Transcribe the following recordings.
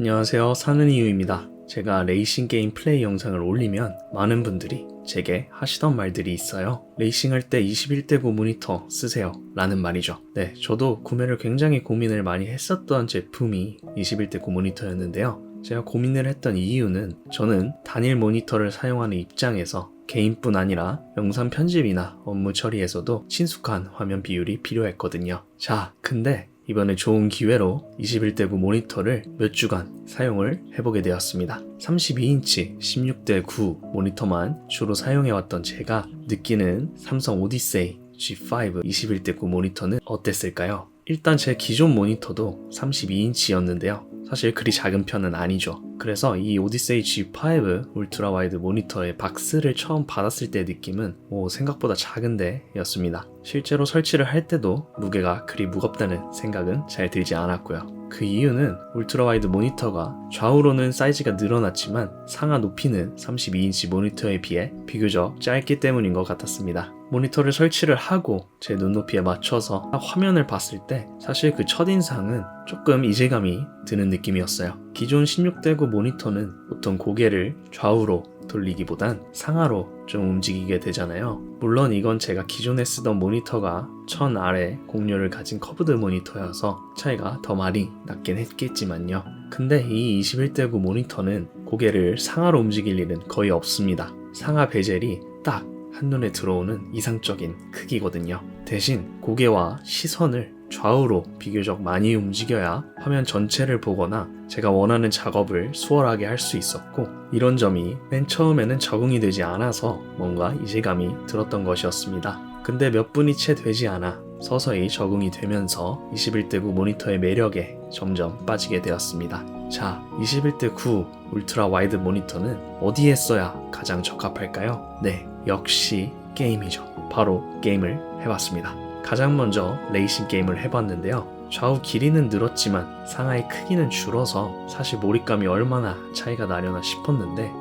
안녕하세요, 사는이유입니다. 제가 레이싱 게임 플레이 영상을 올리면 많은 분들이 제게 하시던 말들이 있어요. 레이싱할 때 21대9 모니터 쓰세요 라는 말이죠. 네, 저도 구매를 굉장히 고민을 많이 했었던 제품이 21대9 모니터였는데요. 제가 고민을 했던 이유는 저는 단일 모니터를 사용하는 입장에서 개인뿐 아니라 영상 편집이나 업무 처리에서도 친숙한 화면 비율이 필요했거든요. 자, 근데 이번에 좋은 기회로 21대9 모니터를 몇 주간 사용을 해보게 되었습니다. 32인치 16대9 모니터만 주로 사용해왔던 제가 느끼는 삼성 오디세이 G5 21대9 모니터는 어땠을까요? 일단 제 기존 모니터도 32인치였는데요. 사실 그리 작은 편은 아니죠. 그래서 이 오디세이 G5 울트라 와이드 모니터의 박스를 처음 받았을 때 느낌은 생각보다 작은데 였습니다. 실제로 설치를 할 때도 무게가 그리 무겁다는 생각은 잘 들지 않았고요. 그 이유는 울트라 와이드 모니터가 좌우로는 사이즈가 늘어났지만 상하 높이는 32인치 모니터에 비해 비교적 짧기 때문인 것 같았습니다. 모니터를 설치를 하고 제 눈높이에 맞춰서 화면을 봤을 때 사실 그 첫인상은 조금 이질감이 드는 느낌이었어요. 기존 16대9 모니터는 보통 고개를 좌우로 돌리기보단 상하로 좀 움직이게 되잖아요. 물론 이건 제가 기존에 쓰던 모니터가 1000 아래 공률을 가진 커브드 모니터여서 차이가 더 많이 났긴 했겠지만요. 근데 이 21대9 모니터는 고개를 상하로 움직일 일은 거의 없습니다. 상하 베젤이 딱 한눈에 들어오는 이상적인 크기거든요. 대신 고개와 시선을 좌우로 비교적 많이 움직여야 화면 전체를 보거나 제가 원하는 작업을 수월하게 할 수 있었고, 이런 점이 맨 처음에는 적응이 되지 않아서 뭔가 이질감이 들었던 것이었습니다. 근데 몇 분이 채 되지 않아 서서히 적응이 되면서 21대9 모니터의 매력에 점점 빠지게 되었습니다. 자, 21대9 울트라 와이드 모니터는 어디에 써야 가장 적합할까요? 네, 역시 게임이죠. 바로 게임을 해봤습니다. 가장 먼저 레이싱 게임을 해봤는데요. 좌우 길이는 늘었지만 상하의 크기는 줄어서 사실 몰입감이 얼마나 차이가 나려나 싶었는데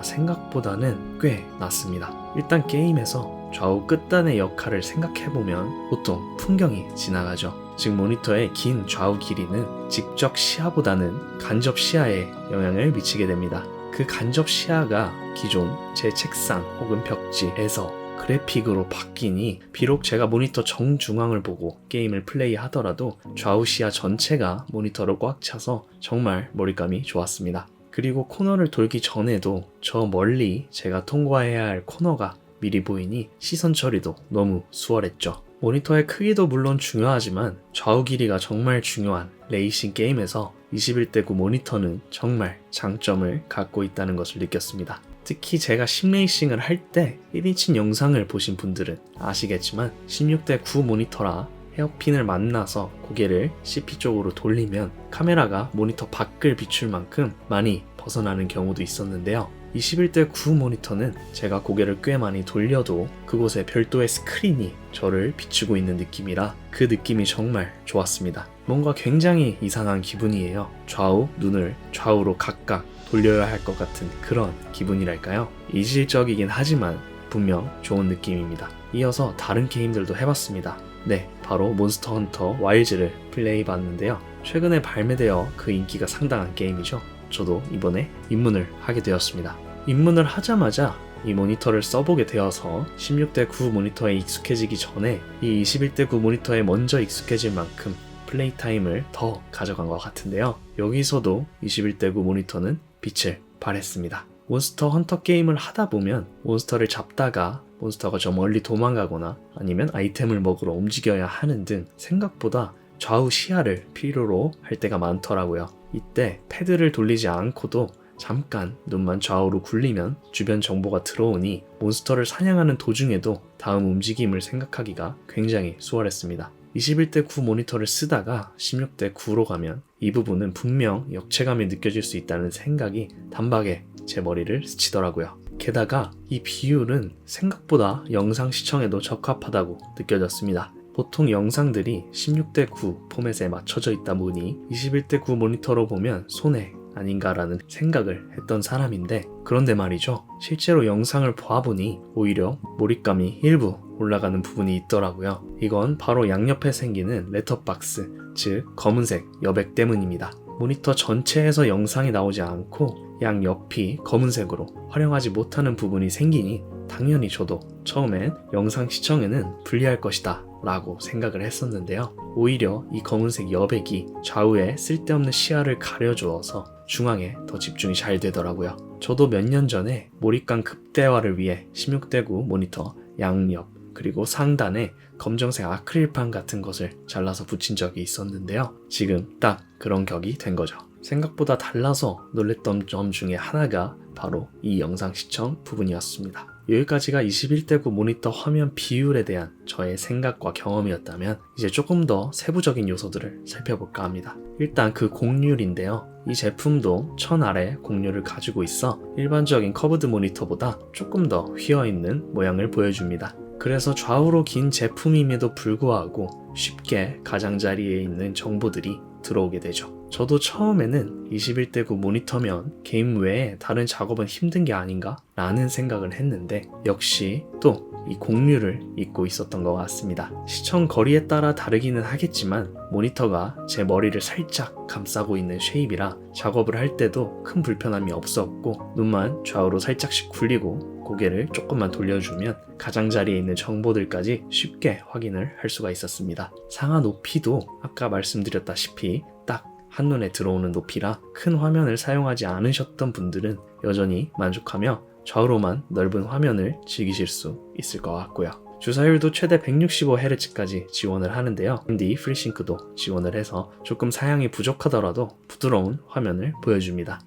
생각보다는 꽤 났습니다. 일단 게임에서 좌우 끝단의 역할을 생각해보면 보통 풍경이 지나가죠. 즉 모니터의 긴 좌우 길이는 직접 시야보다는 간접 시야에 영향을 미치게 됩니다. 그 간접 시야가 기존 제 책상 혹은 벽지에서 그래픽으로 바뀌니 비록 제가 모니터 정중앙을 보고 게임을 플레이하더라도 좌우 시야 전체가 모니터로 꽉 차서 정말 몰입감이 좋았습니다. 그리고 코너를 돌기 전에도 저 멀리 제가 통과해야 할 코너가 미리 보이니 시선 처리도 너무 수월했죠. 모니터의 크기도 물론 중요하지만 좌우 길이가 정말 중요한 레이싱 게임에서 21대9 모니터는 정말 장점을 갖고 있다는 것을 느꼈습니다. 특히 제가 심레이싱을 할 때 1인칭 영상을 보신 분들은 아시겠지만 16대9 모니터라 헤어핀을 만나서 고개를 CP 쪽으로 돌리면 카메라가 모니터 밖을 비출 만큼 많이 벗어나는 경우도 있었는데요. 21대9 모니터는 제가 고개를 꽤 많이 돌려도 그곳에 별도의 스크린이 저를 비추고 있는 느낌이라 그 느낌이 정말 좋았습니다. 뭔가 굉장히 이상한 기분이에요. 좌우 눈을 좌우로 각각 돌려야 할 것 같은 그런 기분이랄까요? 이질적이긴 하지만 분명 좋은 느낌입니다. 이어서 다른 게임들도 해봤습니다. 네, 바로 몬스터 헌터 와일즈를 플레이해봤는데요. 최근에 발매되어 그 인기가 상당한 게임이죠. 저도 이번에 입문을 하게 되었습니다. 입문을 하자마자 이 모니터를 써보게 되어서 16대9 모니터에 익숙해지기 전에 이 21대9 모니터에 먼저 익숙해질 만큼 플레이 타임을 더 가져간 것 같은데요. 여기서도 21대9 모니터는 빛을 발했습니다. 몬스터 헌터 게임을 하다 보면 몬스터를 잡다가 몬스터가 저 멀리 도망가거나 아니면 아이템을 먹으러 움직여야 하는 등 생각보다 좌우 시야를 필요로 할 때가 많더라고요. 이때 패드를 돌리지 않고도 잠깐 눈만 좌우로 굴리면 주변 정보가 들어오니 몬스터를 사냥하는 도중에도 다음 움직임을 생각하기가 굉장히 수월했습니다. 21대9 모니터를 쓰다가 16대9로 가면 이 부분은 분명 역체감이 느껴질 수 있다는 생각이 단박에 제 머리를 스치더라고요. 게다가 이 비율은 생각보다 영상 시청에도 적합하다고 느껴졌습니다. 보통 영상들이 16대9 포맷에 맞춰져 있다 보니 21대9 모니터로 보면 손해 아닌가라는 생각을 했던 사람인데, 그런데 말이죠. 실제로 영상을 보아보니 오히려 몰입감이 일부 올라가는 부분이 있더라고요. 이건 바로 양옆에 생기는 렛터박스, 즉 검은색 여백 때문입니다. 모니터 전체에서 영상이 나오지 않고 양 옆이 검은색으로 활용하지 못하는 부분이 생기니 당연히 저도 처음엔 영상 시청에는 불리할 것이다 라고 생각을 했었는데요. 오히려 이 검은색 여백이 좌우에 쓸데없는 시야를 가려주어서 중앙에 더 집중이 잘 되더라고요. 저도 몇 년 전에 몰입감 극대화를 위해 16대9 모니터 양옆 그리고 상단에 검정색 아크릴판 같은 것을 잘라서 붙인 적이 있었는데요. 지금 딱 그런 격이 된 거죠. 생각보다 달라서 놀랬던 점 중에 하나가 바로 이 영상 시청 부분이었습니다. 여기까지가 21대9 모니터 화면 비율에 대한 저의 생각과 경험이었다면 이제 조금 더 세부적인 요소들을 살펴볼까 합니다. 일단 그 곡률인데요. 이 제품도 1000 아래 곡률을 가지고 있어 일반적인 커브드 모니터보다 조금 더 휘어있는 모양을 보여줍니다. 그래서 좌우로 긴 제품임에도 불구하고 쉽게 가장자리에 있는 정보들이 들어오게 되죠. 저도 처음에는 21대9 모니터면 게임 외에 다른 작업은 힘든 게 아닌가? 라는 생각을 했는데 역시 또 이 곡률을 잊고 있었던 것 같습니다. 시청 거리에 따라 다르기는 하겠지만 모니터가 제 머리를 살짝 감싸고 있는 쉐입이라 작업을 할 때도 큰 불편함이 없었고 눈만 좌우로 살짝씩 굴리고 고개를 조금만 돌려주면 가장자리에 있는 정보들까지 쉽게 확인을 할 수가 있었습니다. 상하 높이도 아까 말씀드렸다시피 딱 한눈에 들어오는 높이라 큰 화면을 사용하지 않으셨던 분들은 여전히 만족하며 좌우로만 넓은 화면을 즐기실 수 있을 것 같고요. 주사율도 최대 165Hz까지 지원을 하는데요. AMD FreeSync도 지원을 해서 조금 사양이 부족하더라도 부드러운 화면을 보여줍니다.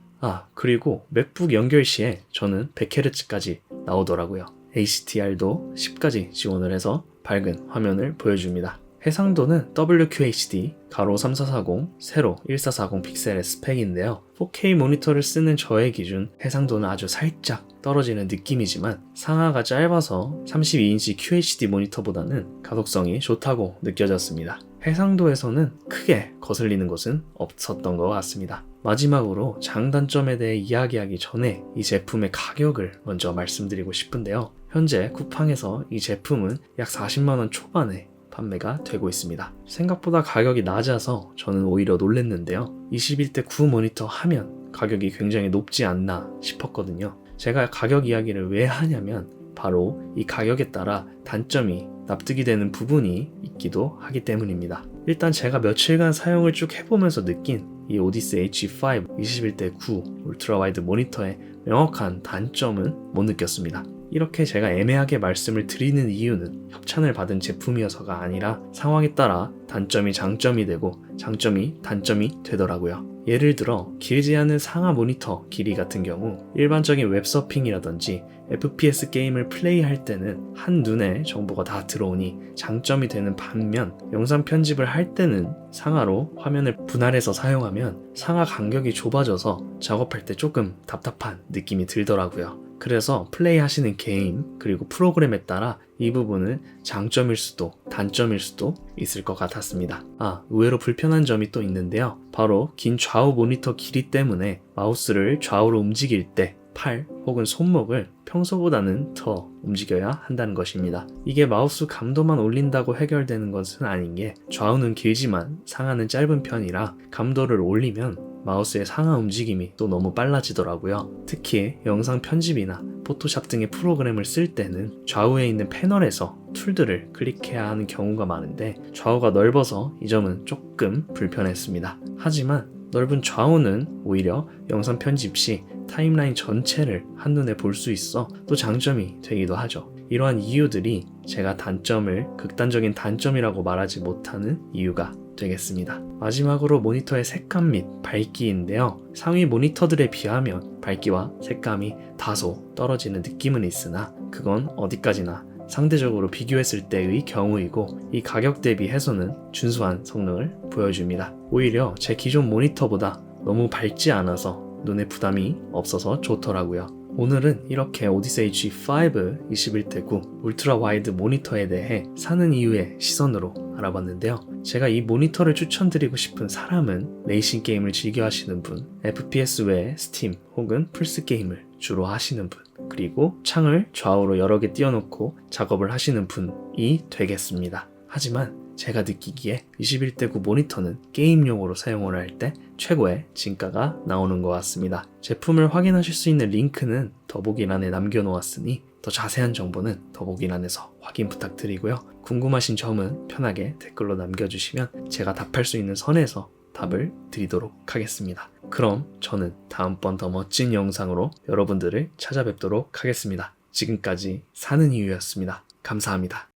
그리고 맥북 연결 시에 저는 100Hz까지 나오더라고요. HDR도 10까지 지원을 해서 밝은 화면을 보여줍니다. 해상도는 WQHD, 가로 3440, 세로 1440 픽셀의 스펙인데요. 4K 모니터를 쓰는 저의 기준 해상도는 아주 살짝 떨어지는 느낌이지만 상하가 짧아서 32인치 QHD 모니터보다는 가독성이 좋다고 느껴졌습니다. 해상도에서는 크게 거슬리는 것은 없었던 것 같습니다. 마지막으로 장단점에 대해 이야기하기 전에 이 제품의 가격을 먼저 말씀드리고 싶은데요. 현재 쿠팡에서 이 제품은 약 40만원 초반에 판매가 되고 있습니다. 생각보다 가격이 낮아서 저는 오히려 놀랬는데요. 21대9 모니터 하면 가격이 굉장히 높지 않나 싶었거든요. 제가 가격 이야기를 왜 하냐면 바로 이 가격에 따라 단점이 납득이 되는 부분이 있기도 하기 때문입니다. 일단 제가 며칠간 사용을 쭉 해보면서 느낀 이 오디세이 G5 21대9 울트라 와이드 모니터의 명확한 단점은 못 느꼈습니다. 이렇게 제가 애매하게 말씀을 드리는 이유는 협찬을 받은 제품이어서가 아니라 상황에 따라 단점이 장점이 되고 장점이 단점이 되더라고요. 예를 들어 길지 않은 상하 모니터 길이 같은 경우 일반적인 웹서핑이라든지 FPS 게임을 플레이할 때는 한눈에 정보가 다 들어오니 장점이 되는 반면 영상 편집을 할 때는 상하로 화면을 분할해서 사용하면 상하 간격이 좁아져서 작업할 때 조금 답답한 느낌이 들더라고요. 그래서 플레이하시는 게임 그리고 프로그램에 따라 이 부분은 장점일 수도 단점일 수도 있을 것 같았습니다. 의외로 불편한 점이 또 있는데요. 바로 긴 좌우 모니터 길이 때문에 마우스를 좌우로 움직일 때 팔 혹은 손목을 평소보다는 더 움직여야 한다는 것입니다. 이게 마우스 감도만 올린다고 해결되는 것은 아닌 게 좌우는 길지만 상하는 짧은 편이라 감도를 올리면 마우스의 상하 움직임이 또 너무 빨라지더라고요. 특히 영상 편집이나 포토샵 등의 프로그램을 쓸 때는 좌우에 있는 패널에서 툴들을 클릭해야 하는 경우가 많은데 좌우가 넓어서 이 점은 조금 불편했습니다. 하지만 넓은 좌우는 오히려 영상 편집 시 타임라인 전체를 한눈에 볼 수 있어 또 장점이 되기도 하죠. 이러한 이유들이 제가 단점을 극단적인 단점이라고 말하지 못하는 이유가 되겠습니다. 마지막으로 모니터의 색감 및 밝기인데요. 상위 모니터들에 비하면 밝기와 색감이 다소 떨어지는 느낌은 있으나 그건 어디까지나 상대적으로 비교했을 때의 경우이고 이 가격 대비해서는 준수한 성능을 보여줍니다. 오히려 제 기존 모니터보다 너무 밝지 않아서 눈에 부담이 없어서 좋더라고요. 오늘은 이렇게 오디세이 G5 21대9 울트라 와이드 모니터에 대해 사는 이유의 시선으로 알아봤는데요. 제가 이 모니터를 추천드리고 싶은 사람은 레이싱 게임을 즐겨 하시는 분, FPS 외에 스팀 혹은 플스 게임을 주로 하시는 분, 그리고 창을 좌우로 여러 개 띄워놓고 작업을 하시는 분이 되겠습니다. 하지만 제가 느끼기에 21대9 모니터는 게임용으로 사용을 할 때 최고의 진가가 나오는 것 같습니다. 제품을 확인하실 수 있는 링크는 더보기란에 남겨놓았으니 더 자세한 정보는 더보기란에서 확인 부탁드리고요. 궁금하신 점은 편하게 댓글로 남겨주시면 제가 답할 수 있는 선에서 답을 드리도록 하겠습니다. 그럼 저는 다음번 더 멋진 영상으로 여러분들을 찾아뵙도록 하겠습니다. 지금까지 사는 이유였습니다. 감사합니다.